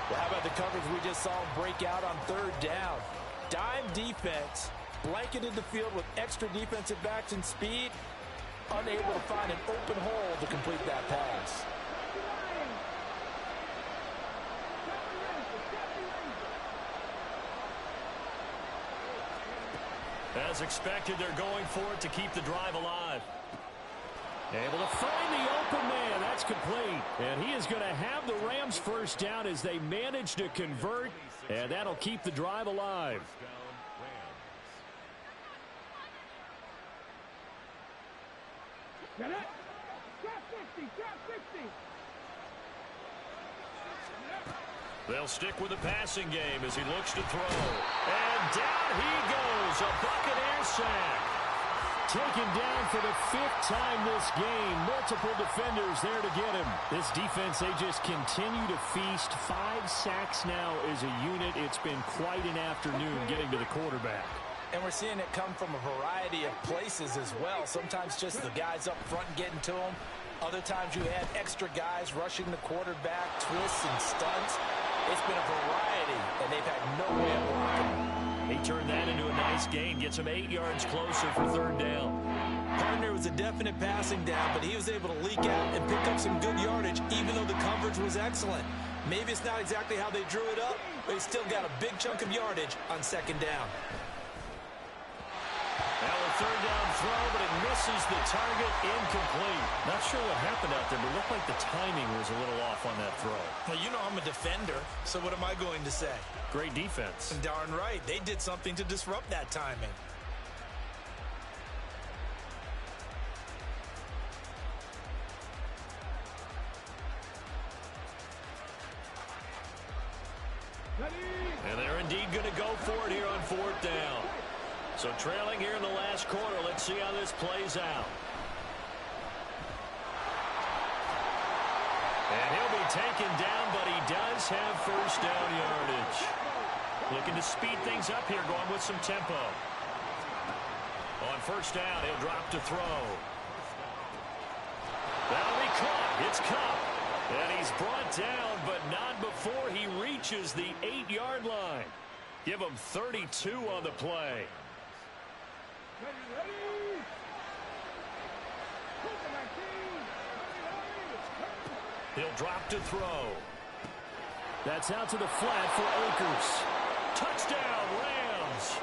Speaker 4: Well, how about the coverage we just saw him break out on 3rd down? Dime defense, blanketed the field with extra defensive backs and speed, unable to find an open hole to complete that pass.
Speaker 1: As expected, they're going for it to keep the drive alive.
Speaker 2: Able to find the open man. That's complete. And he is going to have the Rams first down as they manage to convert. And that'll keep the drive alive.
Speaker 5: Get it? Drop 50, drop 50.
Speaker 1: They'll stick with the passing game as he looks to throw. And down he goes. A Buccaneer sack.
Speaker 2: Taken down for the 5th time this game. Multiple defenders there to get him. This defense, they just continue to feast. 5 sacks now as a unit. It's been quite an afternoon getting to the quarterback.
Speaker 4: And we're seeing it come from a variety of places as well. Sometimes just the guys up front getting to him. Other times you had extra guys rushing the quarterback, twists and stunts. It's been a variety, and they've had no way of blocking him.
Speaker 1: He turned that into a nice gain, gets him 8 yards closer for 3rd down.
Speaker 3: Partner was a definite passing down, but he was able to leak out and pick up some good yardage, even though the coverage was excellent. Maybe it's not exactly how they drew it up, but he still got a big chunk of yardage on 2nd down.
Speaker 1: Now a 3rd down throw, but it misses the target, incomplete. Not sure what happened out there, but it looked like the timing was a little off on that throw.
Speaker 3: Well, you know I'm a defender, so what am I going to say?
Speaker 1: Great defense.
Speaker 3: And darn right, they did something to disrupt that timing.
Speaker 1: And they're indeed going to go for it here on 4th down. So trailing here in the last quarter. Let's see how this plays out. And he'll be taken down, but he does have 1st down yardage. Looking to speed things up here, going with some tempo. On 1st down, he'll drop to throw. That'll be caught. It's Cup. And he's brought down, but not before he reaches the 8-yard line. Give him 32 on the play. He'll drop to throw.
Speaker 2: That's out to the flat for Akers.
Speaker 1: Touchdown, Rams.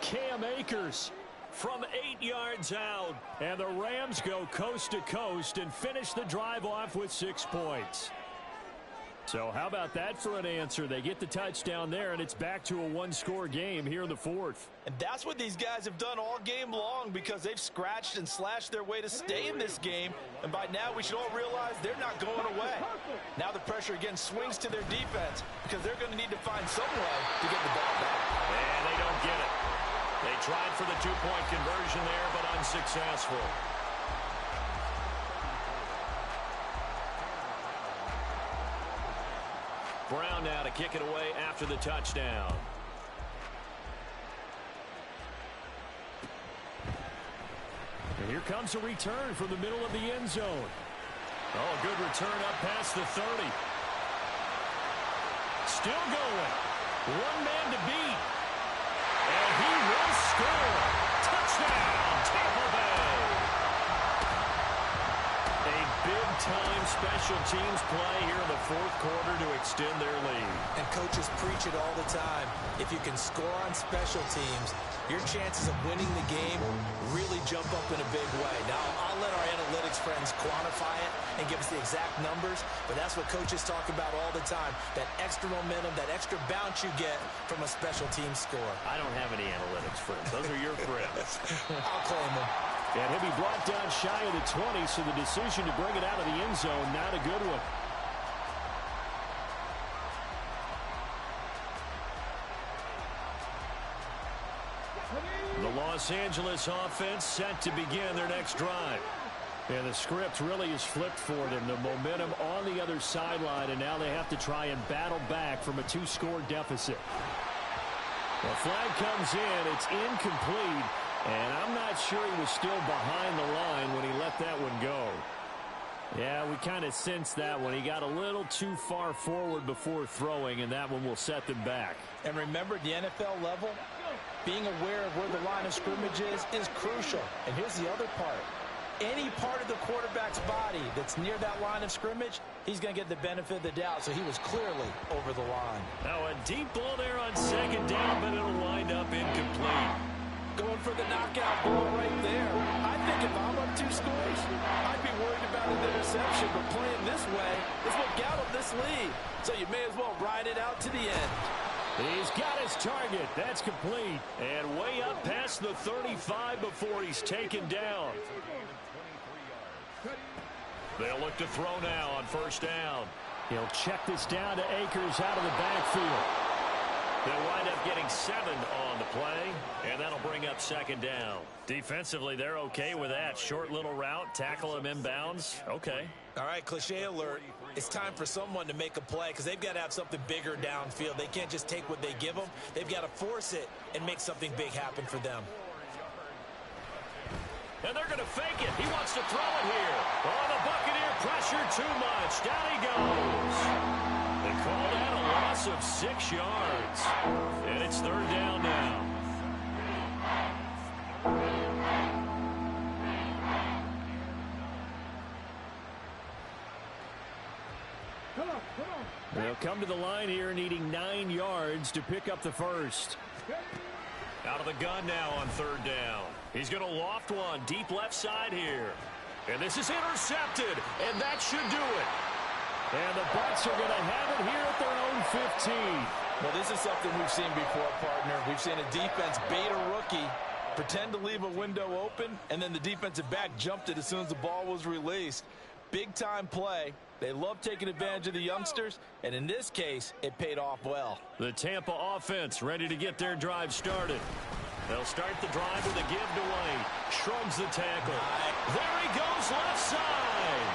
Speaker 1: Cam Akers from 8 yards out.
Speaker 2: And the Rams go coast to coast and finish the drive off with 6 points. So how about that for an answer? They get the touchdown there, and it's back to a 1-score game here in the 4th.
Speaker 4: And that's what these guys have done all game long because they've scratched and slashed their way to stay in this game. And by now, we should all realize they're not going away. Now the pressure again swings to their defense because they're going to need to find some way to get the ball back.
Speaker 1: And they don't get it. They tried for the 2-point conversion there, but unsuccessful. Brown now to kick it away after the touchdown.
Speaker 2: And here comes a return from the middle of the end zone.
Speaker 1: Oh, good return up past the 30. Still going. One man to beat. And he will score. Touchdown, Tampa Bay. A big-time special teams play here in the 4th quarter to extend their lead.
Speaker 3: And coaches preach it all the time. If you can score on special teams, your chances of winning the game really jump up in a big way. Now, I'll let our analytics friends quantify it and give us the exact numbers, but that's what coaches talk about all the time, that extra momentum, that extra bounce you get from a special team score.
Speaker 1: I don't have any analytics friends. Those are your friends.
Speaker 3: I'll claim them.
Speaker 2: And he'll be brought down shy of the 20, so the decision to bring it out of the end zone, not a good one.
Speaker 1: Los Angeles offense set to begin their next drive.
Speaker 2: And the script really is flipped for them. The momentum on the other sideline, and now they have to try and battle back from a 2-score deficit. The flag comes in. It's incomplete, and I'm not sure he was still behind the line when he let that one go. Yeah, we kind of sensed that one. He got a little too far forward before throwing, and that one will set them back.
Speaker 3: And remember, the NFL level, being aware of where the line of scrimmage is crucial. And here's the other part. Any part of the quarterback's body that's near that line of scrimmage, he's going to get the benefit of the doubt. So he was clearly over the line.
Speaker 1: Now a deep ball there on second down, but it'll wind up incomplete.
Speaker 3: Going for the knockout ball right there. I think if I'm up 2 scores, I'd be worried about an interception. But playing this way is what got him this lead. So you may as well ride it out to the end.
Speaker 2: He's got his target. That's complete.
Speaker 1: And way up past the 35 before he's taken down. They'll look to throw now on first down.
Speaker 2: He'll check this down to Akers out of the backfield.
Speaker 1: They'll wind up getting 7 on the play, and that'll bring up second down. Defensively, they're okay with that. Short little route, tackle him inbounds. Okay.
Speaker 3: All right, cliche alert. It's time for someone to make a play because they've got to have something bigger downfield. They can't just take what they give them. They've got to force it and make something big happen for them.
Speaker 1: And they're going to fake it. He wants to throw it here. Oh, the Buccaneer pressure too much. Down he goes. They call that a loss of 6 yards. And it's third down now.
Speaker 2: They'll come to the line here needing 9 yards to pick up the first.
Speaker 1: Out of the gun now on third down. He's going to loft one deep left side here. And this is intercepted, and that should do it.
Speaker 2: And the Bucs are going to have it here at their own 15.
Speaker 3: Well, this is something we've seen before, partner. We've seen a defense bait a rookie, pretend to leave a window open, and then the defensive back jumped it as soon as the ball was released. Big-time play. They love taking advantage of the youngsters, and in this case, it paid off well.
Speaker 1: The Tampa offense ready to get their drive started. They'll start the drive with a give to White. Shrugs the tackle. There he goes left side.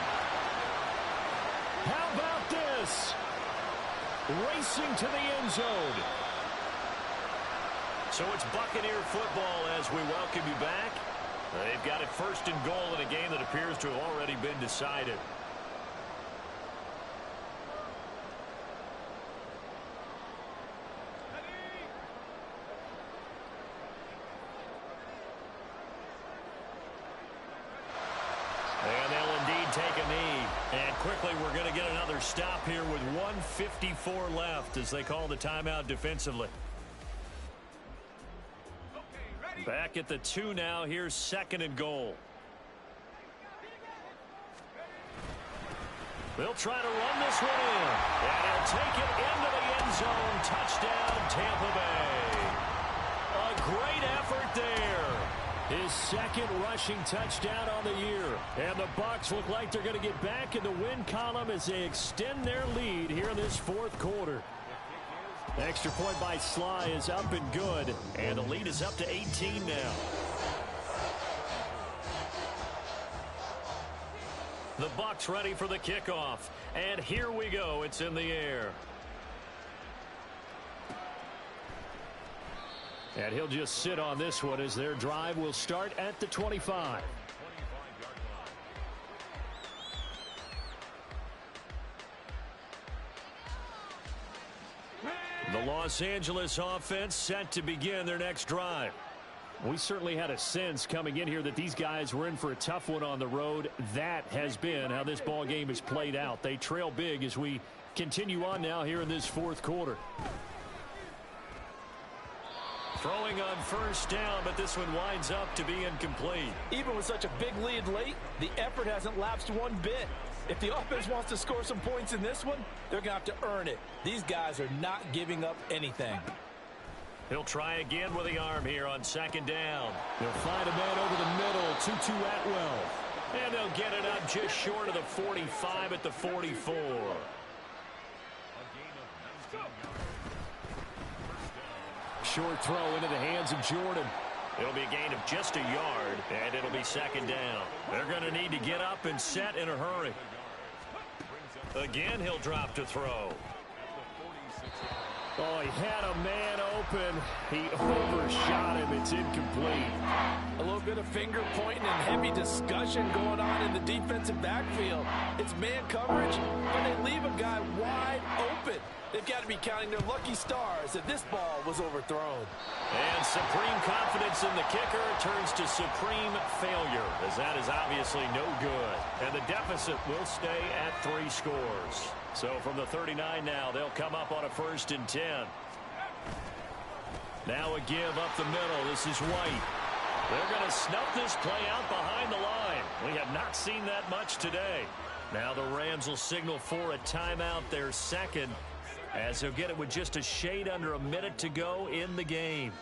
Speaker 2: How about this? Racing to the end zone.
Speaker 1: So it's Buccaneer football as we welcome you back. They've got it first and goal in a game that appears to have already been decided. And they'll indeed take a knee. And quickly we're going to get another stop here with 1:54 left as they call the timeout defensively. Back at the 2 now. Here's second and goal. They'll try to run this one in. And he'll take it into the end zone. Touchdown, Tampa Bay. A great effort there.
Speaker 2: His second rushing touchdown on the year. And the Bucs look like they're going to get back in the win column as they extend their lead here in this fourth quarter. The extra point by Sly is up and good.
Speaker 1: And the lead is up to 18 now. The Bucs ready for the kickoff. And here we go. It's in the air.
Speaker 2: And he'll just sit on this one as their drive will start at the 25.
Speaker 1: The Los Angeles offense set to begin their next drive.
Speaker 2: We certainly had a sense coming in here that these guys were in for a tough one on the road. That has been how this ball game has played out. They trail big as we continue on now here in this fourth quarter.
Speaker 1: Throwing on first down, but this one winds up to be incomplete.
Speaker 3: Even with such a big lead late, the effort hasn't lapsed one bit. If the offense wants to score some points in this one, they're going to have to earn it. These guys are not giving up anything.
Speaker 1: He'll try again with the arm here on second down.
Speaker 2: They'll find a man over the middle, Tutu Atwell.
Speaker 1: And they'll get it up just short of the 45 at the 44.
Speaker 2: Short throw into the hands of Jordan.
Speaker 1: It'll be a gain of just a yard, and it'll be second down. They're going to need to get up and set in a hurry. Again, he'll drop to throw.
Speaker 2: Oh, he had a man open. He overshot him. It's incomplete.
Speaker 4: A little bit of finger pointing and heavy discussion going on in the defensive backfield. It's man coverage, but they leave a guy wide open. They've got to be counting their lucky stars that this ball was overthrown.
Speaker 1: And supreme confidence in the kicker turns to supreme failure, as that is obviously no good. And the deficit will stay at 3 scores. So from the 39 now, they'll come up on a 1st and 10. Now a give up the middle. This is White. They're going to snuff this play out behind the line. We have not seen that much today. Now the Rams will signal for a timeout, their second, as they'll get it with just a shade under a minute to go in the game.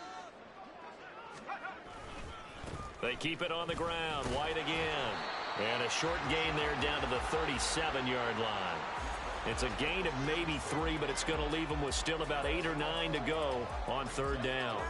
Speaker 1: They keep it on the ground. White again. And a short gain there down to the 37-yard line. It's a gain of maybe 3, but it's going to leave them with still about 8 or 9 to go on 3rd down.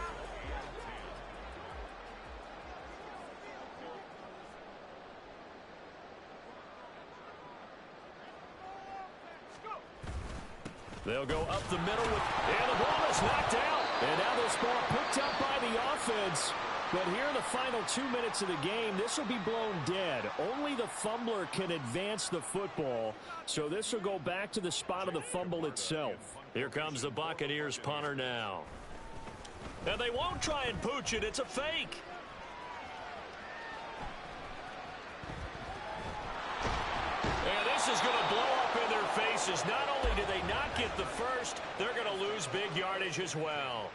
Speaker 1: They'll go up the middle with, and the ball is knocked out.
Speaker 2: And now this ball picked up by the offense. But here in the final 2 minutes of the game, this will be blown dead. Only the fumbler can advance the football. So this will go back to the spot of the fumble itself.
Speaker 1: Here comes the Buccaneers punter now. And they won't try and pooch it. It's a fake. And this is going to blow up in their faces. Not only did they not get the first, they're going to lose big yardage as well.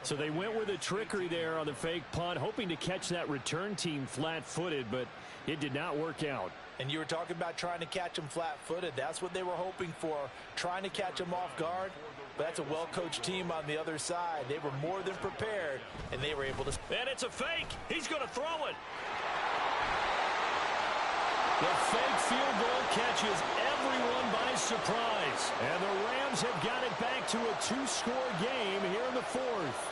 Speaker 2: So they went with a trickery there on the fake punt, hoping to catch that return team flat-footed, but it did not work out.
Speaker 4: And you were talking about trying to catch them flat-footed. That's what they were hoping for, trying to catch them off guard. But that's a well-coached team on the other side. They were more than prepared, and they were able to.
Speaker 1: And it's a fake. He's going to throw it.
Speaker 2: The fake field goal catches everyone by surprise. And the Rams have got it back to a 2-score game here in the 4th.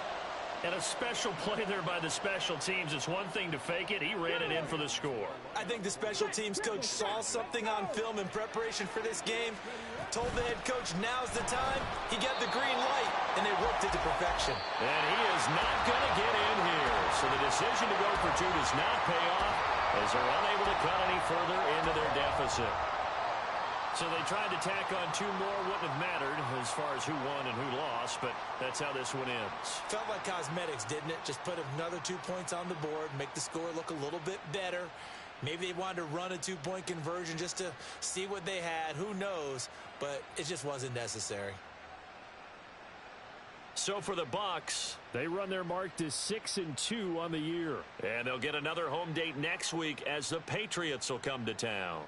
Speaker 1: And a special play there by the special teams. It's one thing to fake it. He ran it in for the score.
Speaker 3: I think the special teams coach saw something on film in preparation for this game, told the head coach now's the time. He got the green light, and they worked it to perfection.
Speaker 1: And he is not going to get in here. So the decision to go for 2 does not pay off, as they're unable to cut any further into their deficit. So they tried to tack on 2 more. Wouldn't have mattered as far as who won and who lost, but that's how this one ends.
Speaker 3: Felt like cosmetics, didn't it? Just put another 2 points on the board, make the score look a little bit better. Maybe they wanted to run a 2-point conversion just to see what they had. Who knows? But it just wasn't necessary.
Speaker 1: So for the Bucs,
Speaker 2: they run their mark to 6-2 on the year.
Speaker 1: And they'll get another home date next week as the Patriots will come to town.